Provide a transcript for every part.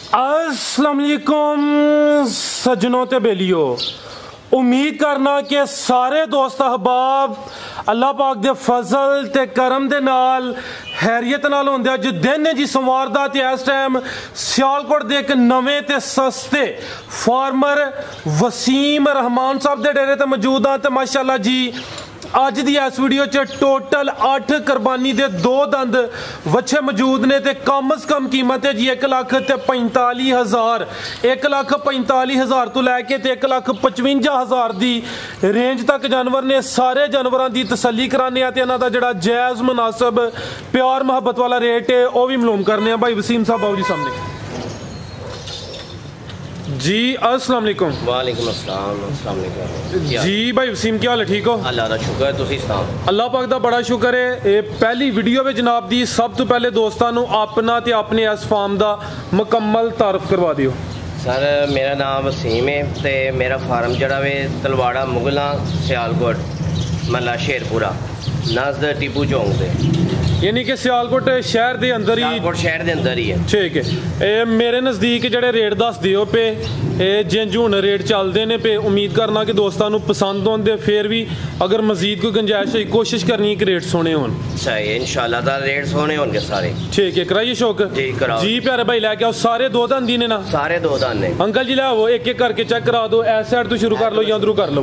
अस्सलाम वालेकुम सज्जनों ते बेलियो, उम्मीद करना कि सारे दोस्त अहबाब अल्लाह पाक दे फजल ते करम दे नाल हैरियत नाल होंदे। अज दिन है जी सोमवार दा ते इस टाइम सियालकोट दे एक नवे ते सस्ते फार्मर वसीम रहमान साहब दे डेरे ते मौजूद हाँ। ते माशाअल्लाह जी अज दी इस वीडियो च टोटल 8 कुर्बानी दे 2 दंद वच्छे मौजूद ने ते कम अज कम कीमत है जी 1,45,000 1,45,000 तो लैके 1,55,000 दी रेंज तक जानवर ने। सारे जानवरों की तसल्ली कराने ते इन्हां दा जिहड़ा जायज़ मुनासिब प्यार मुहब्बत वाला रेट है वह भी मालूम करने। भाई वसीम साहब आओ जी सामने जी। अस्सलाम वालेकुम। वालेकुम अस्सलाम। अस्सलाम वालेकुम जी। भाई वसीम क्या हाल है, ठीक हो? अल्लाह दा शुक्र है, तुसीं सुनाओ? अल्लाह पाक दा बड़ा शुक्र है। ये पहली वीडियो में जनाब दी सब तो पहले दोस्तों अपना ते अपने इस फार्म दा मुकम्मल तारफ करवा दियो। सर मेरा नाम वसीम है ते मेरा फार्म जड़ा वे तलवाड़ा मुगला सियालकोट महला शेरपुरा नज़द टीपू चौंक दे, यानी कि सियालकोट शहर के अंदर ही। सियालकोट शहर के अंदर ही है। ठीक है। मेरे नज़दीक जड़े रेट दस दियो पे जिंज हूँ रेट चलते हैं पे, उम्मीद करना कि दोस्तों पसंद आते। फिर भी अगर मजीद कोई गुंजाइश हुई कोशिश करनी है कि रेट सोने हो। सही है, इंशाल्लाह दा रेट सोने होंगे सारे। ठीक है, कराइए शौक जी कराओ जी। प्यारे भाई लैके आओ, सारे 2 दंद ही ने ना? सारे 2 दंद ने। अंकल जी लाओ एक एक करके चेक करा दो। इस साइड तो शुरू कर लो या उधरों कर लो।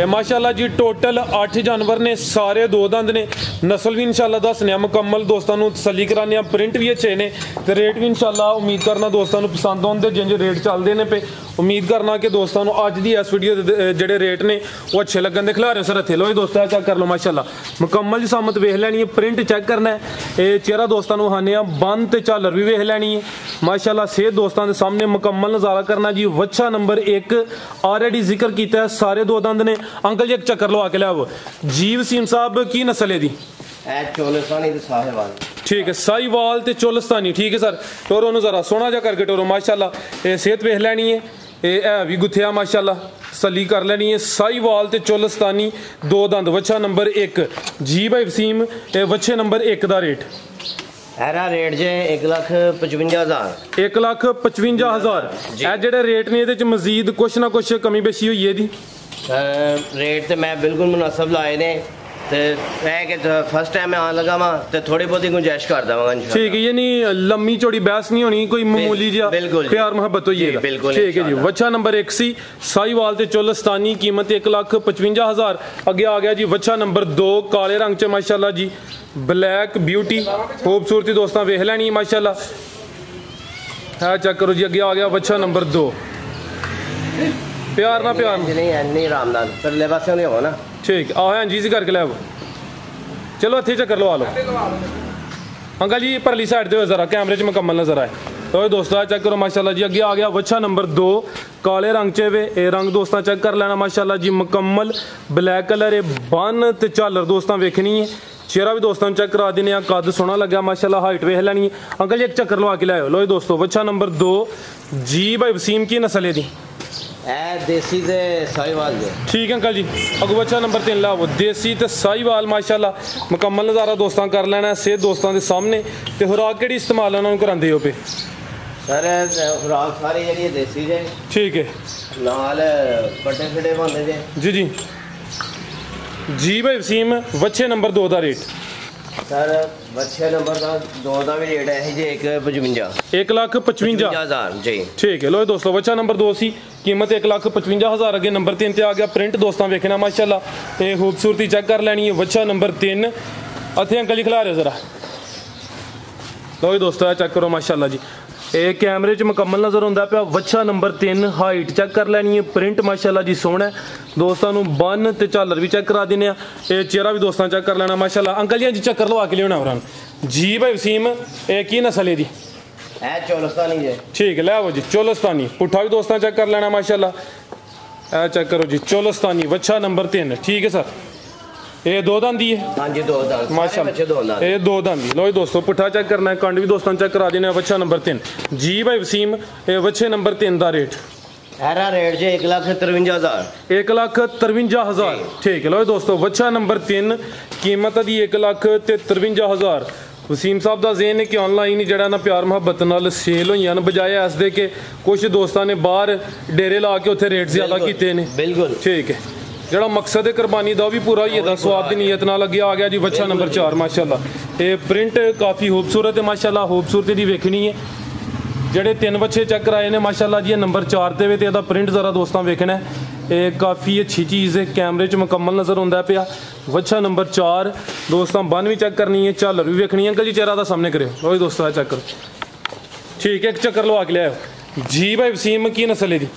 माशाल्लाह जी टोटल 8 जानवर ने, सारे 2 दंद ने। नस्ल भी इंशाल्लाह दसने मुकम्मल दोस्तों तसल्ली कराने। प्रिंट भी अच्छे ने ते रेट भी इंशाल्लाह उम्मीद करना दोस्तों पसंद आते। जिंज रेट चलते हैं पे उम्मीद करना कि दोस्तों अज दी इस वीडियो के जोड़े रेट ने वो अच्छे लगन दे। खिलारे सर हथे लो दोस्तों चेक कर लो। माशाल्लाह मुकम्मल जी सामत वेख लैनी है, प्रिंट चेक करना है। ये चेहरा दोस्तों वहाने बन ते झालर भी वेख लैनी है। माशाल्लाह सेहत दोस्तों के सामने मुकम्मल नज़ारा करना जी। वच्छा नंबर 1 ऑलरेडी जिक्र किया, सारे 2 दंद ने। अंकल जी एक चक्कर लो आके लियाओ जी। वसीम साहब की नस्ल है दी? ठीक है, साहिवाल ते चोलस्तानी। ठीक है सर, टोरो जरा सोना जा करके टोरो। माशाल्लाह ये सेहत वेख लैनी है, ये भी गुत्थिया माशाल्लाह सली कर लेनी है। साहिवाल ते चोलस्तानी 2 दंद वच्छा नंबर 1 जी। भाई वसीम वच्छे नंबर 1 का रेट? एरा रेट जे 1,55,000 1,55,000। ए जेड़े रेट ने इहदे च मजीद कुछ ना कुछ कमी बेशी हुई है दी? रेट तो मैं बिल्कुल मुनासिब लाए ने ते फर्स्ट टाइम मैं आने लगा वहाँ तो थोड़ी बहुत ही गुंजाइश कर देवांगा इंशाल्लाह। ठीक है, ये नहीं लम्मी चौड़ी बहस नहीं होनी, कोई मामूली जिहा प्यार मोहब्बत होई है। बिल्कुल ठीक है जी। वच्छा नंबर 1 सी साहिवाल ते चोलस्तानी, कीमत 1,55,000। अगे आ गया जी वच्छा नंबर 2 काले रंग च माशाल्लाह जी, ब्लैक ब्यूटी खूबसूरती दोस्तों वेख लैनी माशाल्लाह है। चेक करो जी, अगे आ गया वच्छा नंबर 2। प्यार ना प्यार नहीं आराम नाल परले पासे नहीं हो ना। ठीक आओ जी करके ले चलो इतने चक्कर लवा लो। अंकल जी परली साइड दे जरा कैमरे च मुकम्मल नजर आए तो दोस्तों चेक करो माशाल्लाह जी। अगे आ गया वच्छा नंबर 2 काले रंग च वे रंग दोस्तों चेक कर लेना माशाल्लाह जी। मुकम्मल ब्लैक कलर है, बन ते झालर दोस्तों वेखनी है। चेहरा भी दोस्तों चेक करा देने, कद सोना लग्या माशाल्लाह, हाइट वेख लैनी है। अंकल जी एक चक्कर लवा के लाओ लो दोस्तों वच्छा नंबर 2 जी। भाई वसीम की नस्ल है दी? देसी ते साहिवाल दे। ठीक है अंकल जी, अगो बच्चा नंबर 3 लाओ देसी ते साहिवाल माशाल्लाह मुकम्मल नज़ारा दोस्तों कर लेना। सेहत दोस्तों के सामने ते खुराक केड़ी इस्तेमाल उन्होंने करांदे हो पे? सर खुराक सारी जेहड़ी देसी जे। ठीक है, नाल पट्टे छड़े बनदे जे। जी जी जी। भाई वसीम वच्छे नंबर 2 का रेट? सर वच्छे नंबर 2 का भी रेट है जी 1,55,000 जी। ठीक है लो दोस्तों वच्छा नंबर 2 सी, कीमत 1,55,000। अगे नंबर 3 ते आ गया। प्रिंट दोस्तों वेखना माशाल्लाह ते खूबसूरती चेक कर लैनी है। वच्छा नंबर 3 इतने अंकल जी खिला रहे जरा लो दोस्तों चेक करो माशाल्लाह जी। ये कैमरे च मुकम्मल नज़र आता पाया। वच्छा नंबर 3 हाइट चेक कर लैनी है, प्रिंट माशाल्लाह जी सोहना है। दोस्तों बन ते झालर भी चेक करा देने। चेहरा भी दोस्तों चेक कर लेना माशाल्लाह। अंकल जी चक्कर लवा के लिया और जी। भाई वसीम की नस्ल है दी? चोलस्तानी जे। ठीक है लै जी चोलस्तानी। पुट्ठा भी दोस्तों चेक कर लेना माशाल्लाह। चेक करो जी चोलस्तानी वच्छा नंबर 3। ठीक है सर, ये 2 दंद ही है? हाँ जी 2 दंद माशाल्लाह, ये 2 दंद। लो दोस्तों पुट्ठा चेक करना है, कंड भी दोस्तों चेक करा देना। वच्छा नंबर 3 जी। भाई वसीम वच्छे नंबर 3 का रेट? एरा रेट जे 1,53,000 1,53,000। ठीक है लो दोस्तों वच्छा नंबर 3 कीमत दी 1,53,000 ਵਸੀਮ ਸਾਹਿਬ ਦਾ ਜ਼ੇਨ ਹੈ ਕਿ ਆਨਲਾਈਨ ਹੀ ਜਿਹੜਾ ਨਾ ਪਿਆਰ ਮੁਹੱਬਤ ਨਾਲ ਸੇਲ ਹੋਈਆਂ ਨੇ, ਬਜਾਏ ਇਸ ਦੇ ਕਿ ਕੁਝ ਦੋਸਤਾਂ ਨੇ ਬਾਹਰ ਡੇਰੇ ਲਾ ਕੇ ਉੱਥੇ ਰੇਟ ਜ਼ਿਆਦਾ ਕੀਤੇ ਨੇ। ਬਿਲਕੁਲ ਠੀਕ ਹੈ, ਜਿਹੜਾ ਮਕਸਦ ਹੈ ਕੁਰਬਾਨੀ ਦਾ ਉਹ ਵੀ ਪੂਰਾ ਹੀ ਇਹਦਾ ਸਵਾਬ ਦੀ ਨੀਅਤ ਨਾਲ ਅੱਗੇ ਆ ਗਿਆ ਜੀ। ਬੱਚਾ ਨੰਬਰ 4 ਮਾਸ਼ਾਅੱਲਾ, ਇਹ ਪ੍ਰਿੰਟ ਕਾਫੀ ਖੂਬਸੂਰਤ ਹੈ ਮਾਸ਼ਾਅੱਲਾ, ਖੂਬਸੂਰਤੀ ਦੀ ਵੇਖਣੀ ਹੈ। ਜਿਹੜੇ 3 ਬੱਚੇ ਚੈੱਕ ਕਰਾਏ ਨੇ ਮਾਸ਼ਾਅੱਲਾ ਜੀ, ਇਹ ਨੰਬਰ 4 ਤੇ ਵੇ ਤੇ ਇਹਦਾ ਪ੍ਰਿੰਟ ਜ਼ਰਾ ਦੋਸਤਾਂ ਵੇਖਣਾ ਹੈ, ਇਹ ਕਾਫੀ ਅੱਛੀ ਚੀज़ है, कैमरे च मुकम्मल नज़र आंदा पिया। वच्छा नंबर 4 दोस्तों, बन भी चेक करनी है, झालर भी वेखनी है। अंकल जी चेहरा तो सामने करो, वो दोस्तों चेक करो। ठीक है, एक चक्कर लवा के लिया जी भाई। वसीम की नस्ल है दी?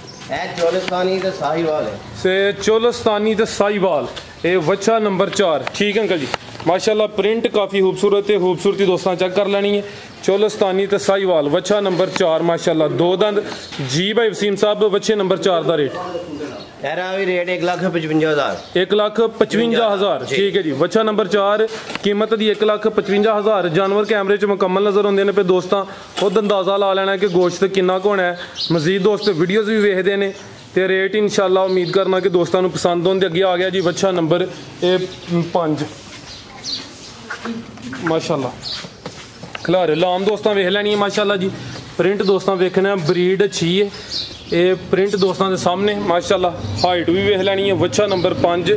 चोलस्तानी ते साहिवाल है, से चोलस्तानी ते साहिवाल। ये वच्छा नंबर 4। ठीक है अंकल जी, माशाल्लाह प्रिंट काफ़ी खूबसूरत है, खूबसूरती दोस्तों चेक कर लेनी है। चोलस्तानी ते साहिवाल वच्छा नंबर 4 माशाल्लाह, 2 दंद जी भाई वसीम साहब। वच्छे नंबर 4 का रेट भी रेट 1,55,000। 1,55,000। ठीक है जी, वच्छा नंबर 4 कीमत दी 1,55,000। जानवर कैमरे च मुकम्मल नज़र आते हैं पे दोस्तों, खुद अंदाज़ा ला लेना कि गोश्त किन्ना कुछ होना है। मजीद दोस्त वीडियोज़ भी वेखते हैं तो रेट इंशाल्लाह उम्मीद करना कि दोस्तों को पसंद होंगे। अगे आ गया जी वच्छा नंबर 5 माशाल्लाह, खिलारे लाम दोस्तों वेख लैनी है माशाल्लाह जी। प्रिंट दोस्तों वेखना, ब्रीड अच्छी है, ये प्रिंट दोस्तों के सामने माशाल्लाह। हाइट भी वेख लैनी है। वच्छा नंबर 5,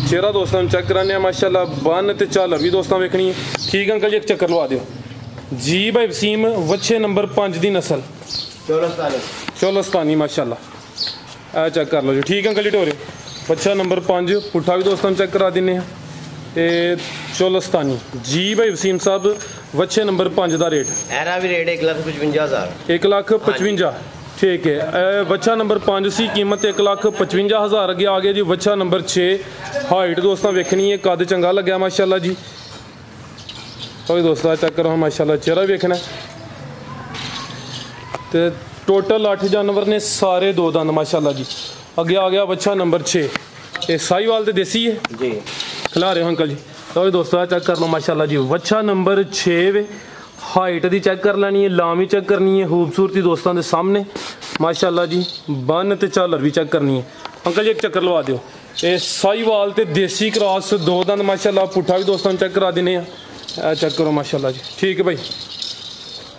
चेहरा दोस्तों चेक कराने माशाल्लाह, बन ते झालर भी दोस्तों वेखनी है। ठीक है अंकल जी, एक चक्कर लवा दो जी भाई वसीम। वच्छे नंबर 5 की नस्ल चोलस्तानी माशाल्लाह, ए चेक कर लो जी। ठीक है अंकल जी, ढोरे वच्छा नंबर 5 पुट्ठा भी दोस्तों चेक करा देने हैं। ये चोलस्तानी जी भाई वसीम साहब, वच्छे नंबर 5 का रेट भी रेट 1,55,000। 1,55,000। ठीक है, वच्छा नंबर 5 सी कीमत 1,55,000। अगे आ गया जी वच्छा नंबर 6। हाइट दोस्तों वेखनी है, कद चंगा लग्या माशाल्लाह जी। और दोस्तों चेक करो माशाल्लाह, चेहरा वेखना तो टोटल 8 जानवर ने, सारे 2 दंद माशाल्लाह जी। अगे आ गया वच्छा नंबर 6, ये साहिवाल तो देसी है जी, खिला रहे हो अंकल जी। तो दोस्तों चेक कर लो माशाल्लाह जी, वच्छा नंबर 6 वे। हाइट दी चेक कर लेनी है, लामी चेक करनी है, खूबसूरती दोस्तों के सामने माशाल्लाह जी। बन ते झालर भी चेक करनी है। अंकल जी एक चक्कर लवा दो। ये साहिवाल ते देसी क्रॉस 2 दंद माशाल्लाह, पुट्ठा भी दोस्तों चेक करा देने हैं। चेक करो माशाल्लाह जी। ठीक है भाई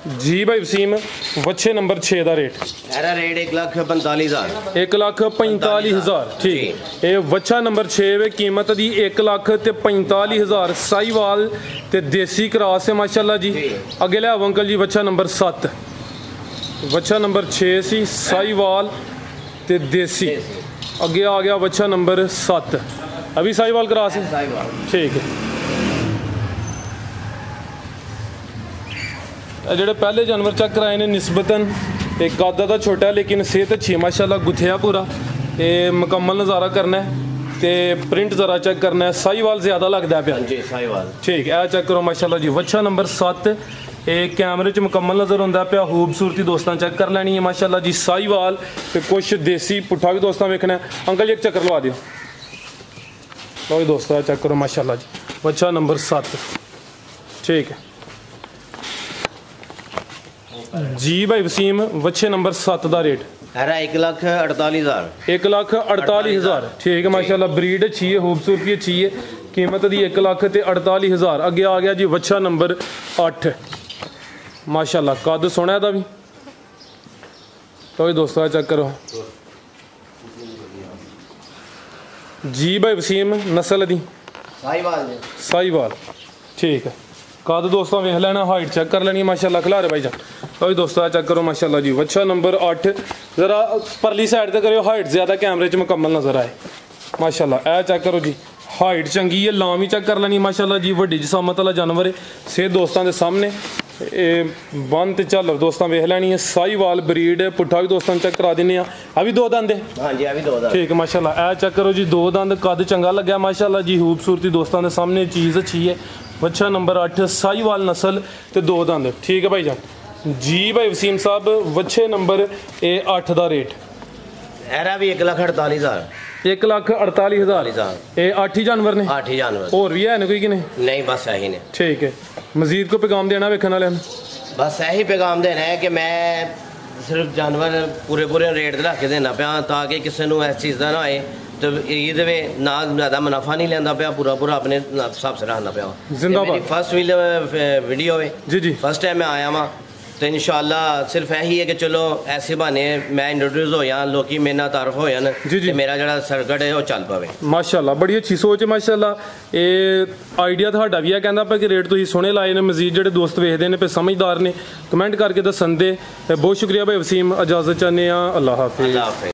जी भाई वसीम, वच्छे नंबर 6 का रेट 1,45,000। 1,45,000। ठीक, ये वच्छा नंबर 6 वे, कीमत दी 1,45,000। साहिवाल ते देसी क्रॉस है माशाल्लाह जी। अगे लियाओ अंकल जी वच्छा नंबर 7। वच्छा नंबर 6 सी साहिवाल ते देसी। अगे आ गया वच्छा नंबर 7, अभी साहिवाल क्रॉस है। ठीक है, ਜਿਹੜੇ ਪਹਿਲੇ जानवर चेक कराए ने निस्बतन एक कद दा छोटा है लेकिन सेहत अच्छी है माशाल्लाह, गुथेया पूरा। ये मुकम्मल नज़ारा करना है तो प्रिंट ज़रा चेक करना है। साहिवाल ज़्यादा लगता है पिया जी, साहिवाल। ठीक है, चेक करो माशाल्लाह जी। वच्छा नंबर 7 एक कैमरे च मुकम्मल नज़र आता पिया, खूबसूरती दोस्तों चेक कर लैनी है माशाल्लाह जी। साहिवाल तो कुछ देसी पुट्ठा भी दोस्तों वेखना है। अंकल जी एक चक्कर लवा दो। लो दोस्तों चेक करो माशाल्लाह जी, वच्छा नंबर 7। ठीक है जी भाई वसीम, वच्छे नंबर 7 का रेट 1,48,000। 1,48,000। ठीक है माशाल्लाह, ब्रीड अच्छी है, खूबसूरती अच्छी है, कीमत दी 1,48,000। अगे आ गया जी वच्छा नंबर 8 माशाल्लाह, कद सोना है भी। तो दोस्तों चेक करो जी भाई वसीम, नस्ल दी साहिवाल। ठीक है, कद दोस्तों वेख लेना, हाइट चेक कर लेनी माशाल्लाह, खिलारे भाई जान। तो दोस्तों चेक करो माशाल्लाह जी, वच्छा नंबर 8। ज़रा परली साइड से करो, हाइट ज़्यादा कैमरे च मुकम्मल नज़र आए माशाल्लाह। ए चेक करो जी, हाइट चंगी है, लाम भी चेक कर लेनी माशाल्लाह जी। वड्डी जिसामत वाला जानवर है, सेहत दोस्तों के सामने। बन ते झालर दोस्तों वेख लैनी है। साहिवाल ब्रीड है, पुट्ठा भी दोस्तों चेक करा देने। अभी 2 दंद है। हाँ जी, अभी 2 दंद। ठीक है माशाल्लाह, ए चेक करो जी, 2 दंद, कद चंगा लग्या माशाल्लाह जी। खूबसूरती दोस्तों के सामने, चीज़ अच्छी है। वच्छा नंबर 8 साहिवाल नस्ल ते 2 दंद। ठीक है भाई जान जी भाई वसीम साहब, वच्छे नंबर 8 का रेट भी 1,48,000। 1,48,000। ये 8 ही जानवर ने? 8 ही जानवर। और भी है कोई कि नहीं, बस यही ने। ठीक है, मजीद को पैगाम देना वेखने वाले? बस यही पैगाम देना है कि मैं ਸਿਰਫ ਜਾਨਵਰ ਪੂਰੇ ਰੇਟ 'ਤੇ ਰੱਖ ਕੇ ਦੇਣਾ ਪਿਆ ਤਾਂ ਕਿ ਕਿਸੇ ਨੂੰ ਇਸ ਚੀਜ਼ ਦਾ ਨਾ ਹੋਏ ਤੇ ਈਦ ਵੇ ਨਾ ਜ਼ਿਆਦਾ ਮੁਨਾਫਾ ਨਹੀਂ ਲੈਂਦਾ ਪਿਆ ਪੂਰਾ ਆਪਣੇ ਹਿਸਾਬ ਸੇ ਰੱਖਣਾ ਪਿਆ। ਜ਼ਿੰਦਾਬਾਦ। ਫਸਟ ਵੀਡੀਓ ਹੈ ਜੀ ਫਸਟ ਟਾਈਮ ਮੈਂ ਆਇਆ ਵਾਂ तो इंशाअल्लाह सिर्फ यही है कि चलो ऐसे बहाने मैं इंट्रोड्यूस हो जां लोग मेरे नाल तारफ हो जान ते मेरा जिहड़ा सर्किट है वो चल पवे। माशाअल्लाह बड़ी अच्छी सोच है माशाअल्लाह। ये आइडिया तुहाडा भी है कहंदा पे कि रेट तुसीं सोहणे लाए ने मजीद जिहड़े दोस्त वेखदे ने पे समझदार ने कमेंट करके दस्सन दे। बहुत शुक्रिया भाई वसीम इजाजत चाहने अल्लाह हाफिज़।